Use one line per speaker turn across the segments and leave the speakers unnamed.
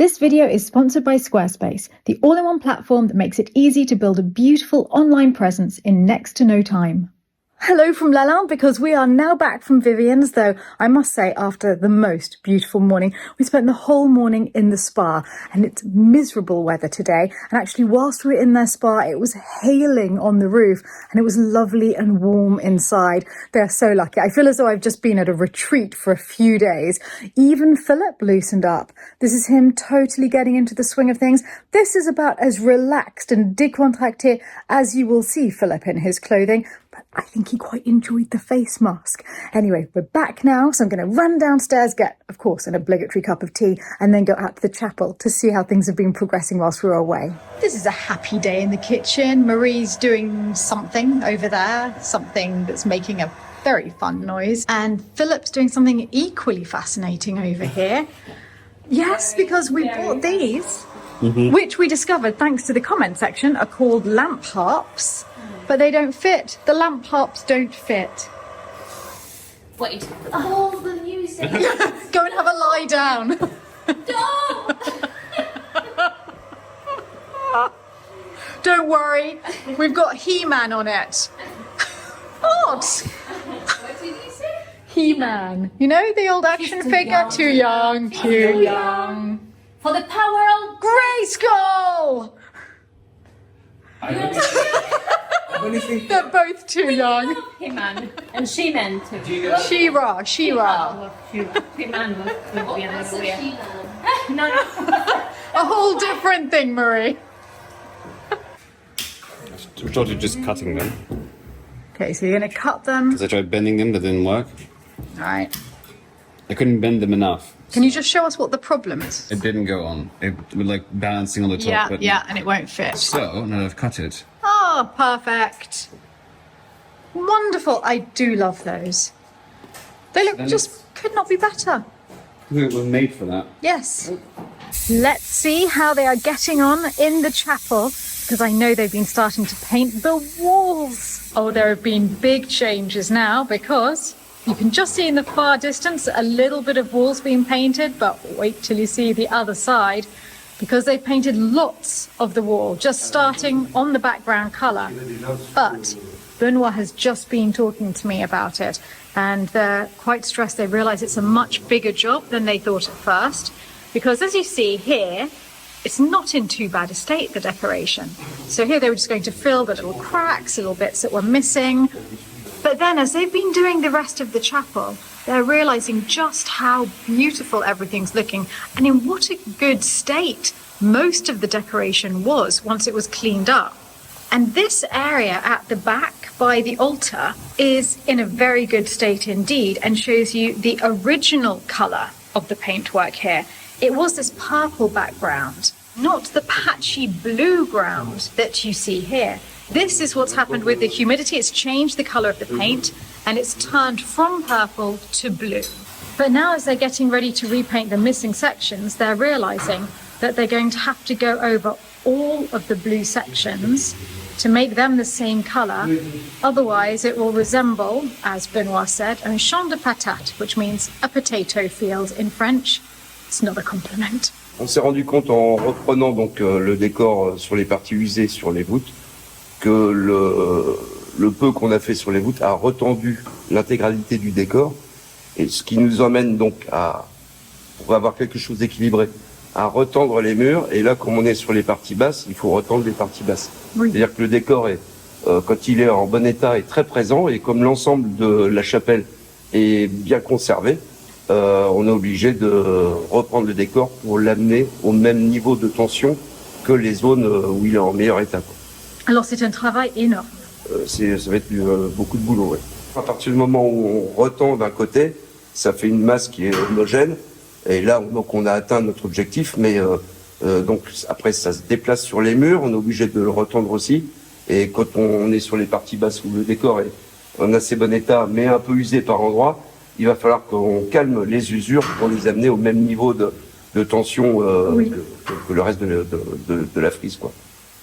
This video is sponsored by Squarespace, the all-in-one platform that makes it easy to build a beautiful online presence in next to no time. Hello from Lalande, because we are now back from Vivien's, though I must say after the most beautiful morning. We spent the whole morning in the spa and it's miserable weather today. And actually whilst we were in their spa, it was hailing on the roof and it was lovely and warm inside. They're so lucky. I feel as though I've just been at a retreat for a few days. Even Philip loosened up. This is him totally getting into the swing of things. This is about as relaxed and décontracté as you will see Philip in his clothing. But I think he quite enjoyed the face mask. Anyway, we're back now, so I'm going to run downstairs, get, of course, an obligatory cup of tea, and then go out to the chapel to see how things have been progressing whilst we were away. This is a happy day in the kitchen. Marie's doing something over there, something that's making a very fun noise. And Philip's doing something equally fascinating over here. Yes, because we bought these, which we discovered, thanks to the comment section, are called lamp harps. But they don't fit. The lamp harps don't fit.
Wait. All the music.
Go and have a lie down.
No!
Don't worry. We've got He-Man on it. What?
What did you say?
He-Man. You know the old action figure? Too young. Too young.
For the power of
Grayskull! They're both too young.
He-Man and She-Man too.
She-Ra.
He-Man would be another way. No.
A whole different thing, Marie.
We started just cutting them.
Okay, so you're going to cut them.
Because I tried bending them, that didn't work.
All right.
I couldn't bend them enough.
Can you just show us what the problem is?
It didn't go on. It was like balancing on the top. But
Yeah, and it won't fit.
So, now I've cut it.
Oh, perfect. Wonderful. I do love those. They look just could not be better.
We were made for that.
Yes. Let's see how they are getting on in the chapel, because I know they've been starting to paint the walls. Oh, there have been big changes now, because you can just see in the far distance a little bit of walls being painted, but wait till you see the other side, because they painted lots of the wall, just starting on the background colour. But Benoit has just been talking to me about it, and they're quite stressed. They realise it's a much bigger job than they thought at first, because as you see here, it's not in too bad a state, the decoration. So here they were just going to fill the little cracks, little bits that were missing. But then as they've been doing the rest of the chapel, they're realising just how beautiful everything's looking and in what a good state most of the decoration was once it was cleaned up. And this area at the back by the altar is in a very good state indeed, and shows you the original colour of the paintwork here. It was this purple background, not the patchy blue ground that you see here. This is what's happened with the humidity. It's changed the colour of the paint and it's turned from purple to blue. But now as they're getting ready to repaint the missing sections, they're realising that they're going to have to go over all of the blue sections to make them the same colour. Otherwise it will resemble, as Benoit said, un champ de patates, which means a potato field in French. It's not a compliment.
On s'est rendu compte en reprenant donc le décor sur les parties usées sur les voûtes que le peu qu'on a fait sur les voûtes a retendu l'intégralité du décor, et ce qui nous emmène donc pour avoir quelque chose d'équilibré, à retendre les murs. Et là, comme on est sur les parties basses, il faut retendre les parties basses. Oui. C'est-à-dire que le décor est, quand il est en bon état, est très présent, et comme l'ensemble de la chapelle est bien conservé, on est obligé de reprendre le décor pour l'amener au même niveau de tension que les zones où il est en meilleur état, quoi.
Alors c'est un travail énorme.
Ça va être beaucoup de boulot, ouais. À partir du moment où on retend d'un côté, ça fait une masse qui est homogène, et là donc on a atteint notre objectif, mais donc après ça se déplace sur les murs, on est obligé de le retendre aussi, et quand on est sur les parties basses où le décor est en assez bon état mais un peu usé par endroits, il va falloir qu'on calme les usures pour les amener au même niveau de tension que le reste de la frise, quoi.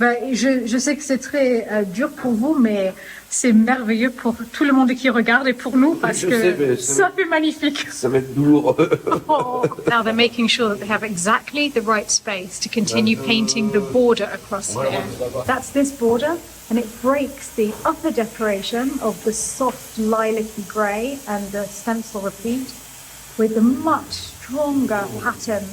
Ben, je sais que c'est très dur pour vous, mais c'est merveilleux pour tout le monde qui regarde et pour nous parce
Je
que
sais, mais
ça fait magnifique.
Ça va être douloureux.
Now they're making sure that they have exactly the right space to continue painting the border across here. That's this border, and it breaks the upper decoration of the soft lilac-y grey and the stencil repeat with the much stronger pattern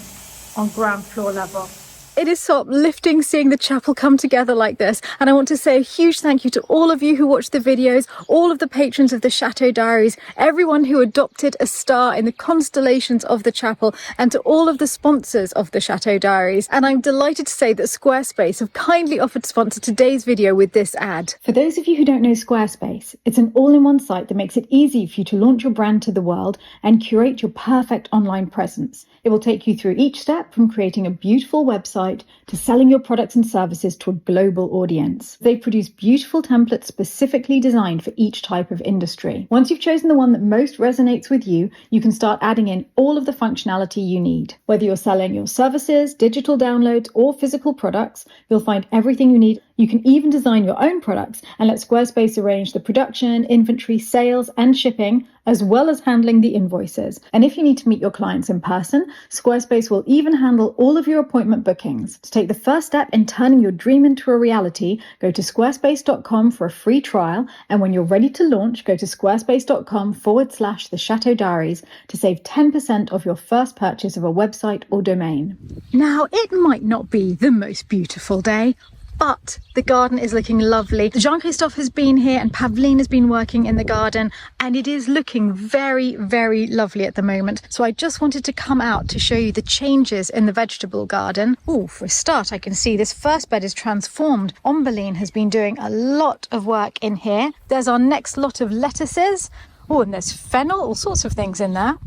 on ground floor level. It is so uplifting seeing the chapel come together like this, and I want to say a huge thank you to all of you who watched the videos, all of the patrons of the Chateau Diaries, everyone who adopted a star in the constellations of the chapel, and to all of the sponsors of the Chateau Diaries. And I'm delighted to say that Squarespace have kindly offered to sponsor today's video with this ad. For those of you who don't know Squarespace, it's an all-in-one site that makes it easy for you to launch your brand to the world and curate your perfect online presence. It will take you through each step from creating a beautiful website to selling your products and services to a global audience. They produce beautiful templates specifically designed for each type of industry. Once you've chosen the one that most resonates with you, you can start adding in all of the functionality you need. Whether you're selling your services, digital downloads, or physical products, you'll find everything you need. You can even design your own products and let Squarespace arrange the production, inventory, sales, and shipping, as well as handling the invoices. And if you need to meet your clients in person, Squarespace will even handle all of your appointment bookings. To take the first step in turning your dream into a reality, go to squarespace.com for a free trial. And when you're ready to launch, go to squarespace.com/the Chateau Diaries to save 10% of your first purchase of a website or domain. Now, it might not be the most beautiful day, but the garden is looking lovely. Jean-Christophe has been here and Pavline has been working in the garden, and it is looking very, very lovely at the moment. So I just wanted to come out to show you the changes in the vegetable garden. Oh, for a start, I can see this first bed is transformed. Ombeline has been doing a lot of work in here. There's our next lot of lettuces. Oh, and there's fennel, all sorts of things in there.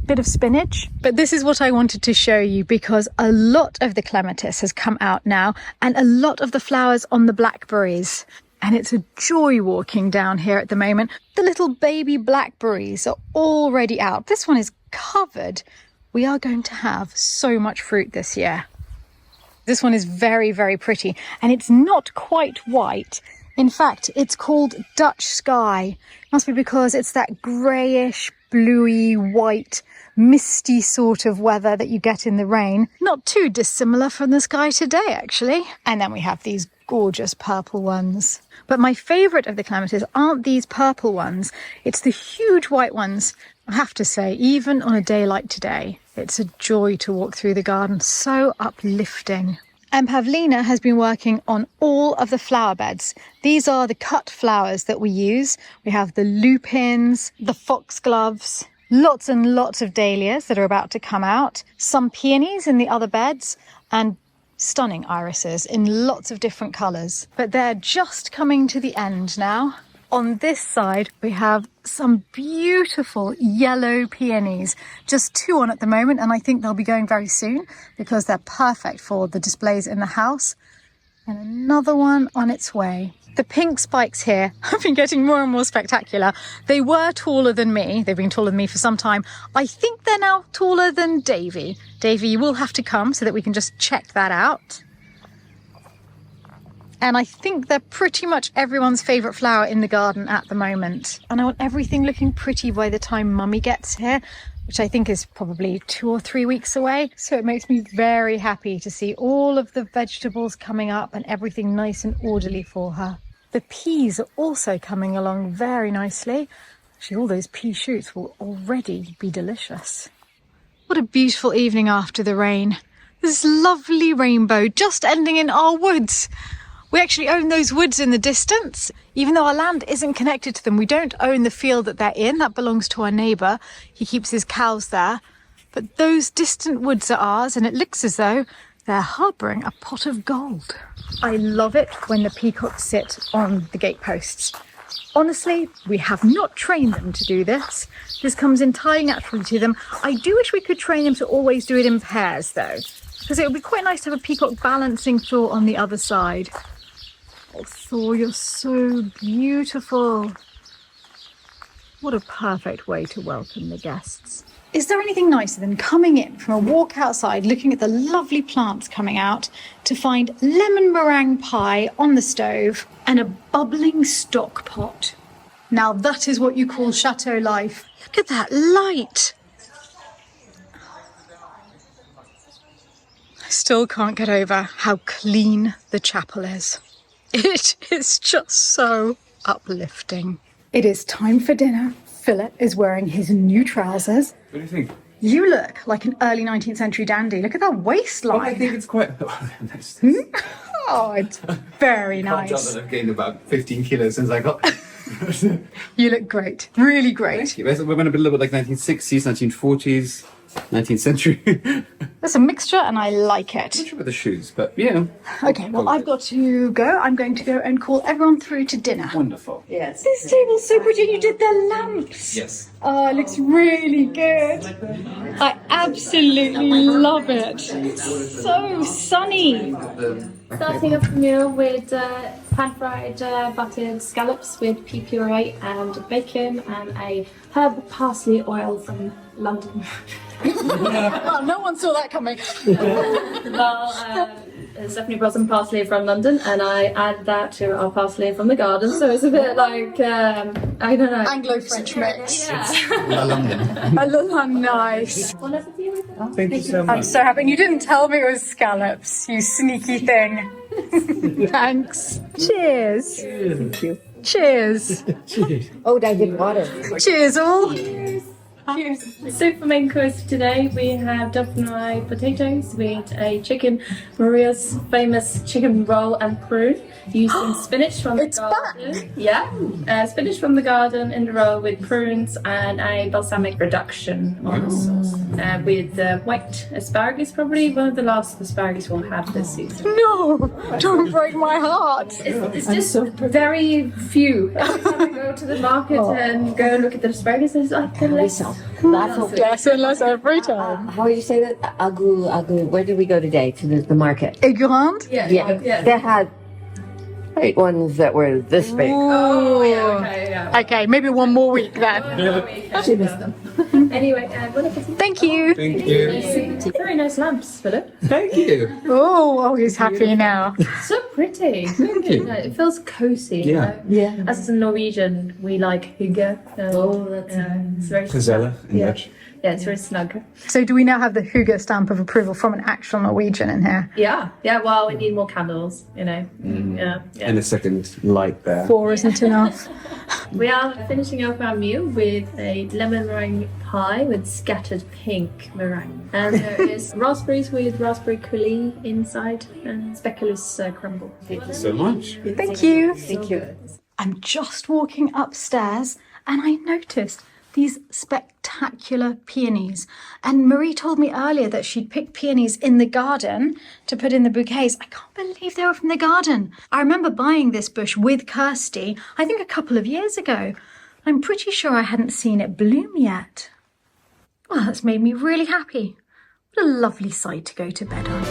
Bit of spinach. But this is what I wanted to show you because a lot of the clematis has come out now and a lot of the flowers on the blackberries. And it's a joy walking down here at the moment. The little baby blackberries are already out. This one is covered. We are going to have so much fruit this year. This one is very, very pretty, and it's not quite white. In fact, it's called Dutch Sky. Must be because it's that greyish, bluey, white, misty sort of weather that you get in the rain. Not too dissimilar from the sky today, actually. And then we have these gorgeous purple ones. But my favourite of the clematis aren't these purple ones. It's the huge white ones. I have to say, even on a day like today, it's a joy to walk through the garden. So uplifting. And Pavlina has been working on all of the flower beds. These are the cut flowers that we use. We have the lupins, the foxgloves, lots and lots of dahlias that are about to come out, some peonies in the other beds, and stunning irises in lots of different colours. But they're just coming to the end now. On this side, we have some beautiful yellow peonies. Just 2 on at the moment, and I think they'll be going very soon because they're perfect for the displays in the house. And another one on its way. The pink spikes here have been getting more and more spectacular. They were taller than me. They've been taller than me for some time. I think they're now taller than Davy. Davy, you will have to come so that we can just check that out. And I think they're pretty much everyone's favourite flower in the garden at the moment. And I want everything looking pretty by the time Mummy gets here, which I think is probably 2 or 3 weeks away. So it makes me very happy to see all of the vegetables coming up and everything nice and orderly for her. The peas are also coming along very nicely. Actually, all those pea shoots will already be delicious. What a beautiful evening after the rain. This lovely rainbow just ending in our woods. We actually own those woods in the distance. Even though our land isn't connected to them, we don't own the field that they're in. That belongs to our neighbour. He keeps his cows there. But those distant woods are ours, and it looks as though they're harbouring a pot of gold. I love it when the peacocks sit on the gateposts. Honestly, we have not trained them to do this. This comes entirely naturally to them. I do wish we could train them to always do it in pairs, though, because it would be quite nice to have a peacock balancing Thor on the other side. Oh, Thor, you're so beautiful. What a perfect way to welcome the guests. Is there anything nicer than coming in from a walk outside, looking at the lovely plants coming out, to find lemon meringue pie on the stove and a bubbling stock pot? Now that is what you call chateau life. Look at that light. I still can't get over how clean the chapel is. It is just so uplifting. It is time for dinner. Philip is wearing his new trousers.
What do you think?
You look like an early 19th century dandy. Look at that waistline.
I think it's quite nice.
Oh, it's very
Can't tell
nice.
that I've gained about 15 kilos since I got.
You look great. Really great.
We went a bit a little bit like 1960s, 1940s, 19th century.
There's a mixture and I like it.
Not sure about the shoes, but yeah.
Okay, well, I've got to go. I'm going to go and call everyone through to dinner.
Wonderful.
Yes.
This table's so pretty. You did the lamps.
Yes.
Oh, it looks really good. I absolutely love it. So sunny.
Starting off the meal with pan-fried buttered scallops with pea puree and bacon and a herb parsley oil from London.
Oh, no one saw that coming.
Well, Stephanie brought some parsley from London and I add that to our parsley from the garden, so it's a bit like, I don't know.
Anglo-French mix.
Yeah.
London.
I love how nice.
Well, that's the deal with it.
Thank you so much.
I'm so happy. And you didn't tell me it was scallops, you sneaky thing. Thanks. Cheers.
Thank you.
Cheers.
Oh, I did water.
Cheers all.
So for main course today we have double-fried potatoes with a chicken, Maria's famous chicken roll and prune, using spinach from the
It's
garden. Yeah, spinach from the garden in the roll with prunes and a balsamic reduction on the sauce. With white asparagus, probably one of the last asparagus we'll have this season.
No, don't break my heart.
It's just very few. Every time we go to the market and go and look at the asparagus, it's like the less.
Less and less every time.
How do you say that? Agu. Where did we go today? To the market.
Aigurande?
Yeah. They had great ones that were this big.
Oh, yeah, okay, yeah.
Okay, maybe one more week then.
She missed them. Anyway,
Thank you.
Thank you.
very nice lamps, Philip.
Thank you.
Oh, he's happy now.
So pretty.
Thank you.
It feels cozy.
Yeah.
You know?
Yeah.
As a Norwegian, we like hygge. It's very
Gazelle in
yeah.
Dutch.
Yeah, it's very snug.
So do we now have the Hugo stamp of approval from an actual Norwegian in here?
Yeah, well, we need more candles, you know. Yeah.
And a second light there.
4 isn't enough.
We are finishing off our meal with a lemon meringue pie with scattered pink meringue. And there is raspberries with raspberry coulis inside and speculoos crumble.
Thank you so much.
Thank you.
Thank you.
I'm just walking upstairs and I noticed these spectacular peonies. And Marie told me earlier that she'd picked peonies in the garden to put in the bouquets. I can't believe they were from the garden. I remember buying this bush with Kirsty, I think a couple of years ago. I'm pretty sure I hadn't seen it bloom yet. Well, that's made me really happy. What a lovely sight to go to bed on.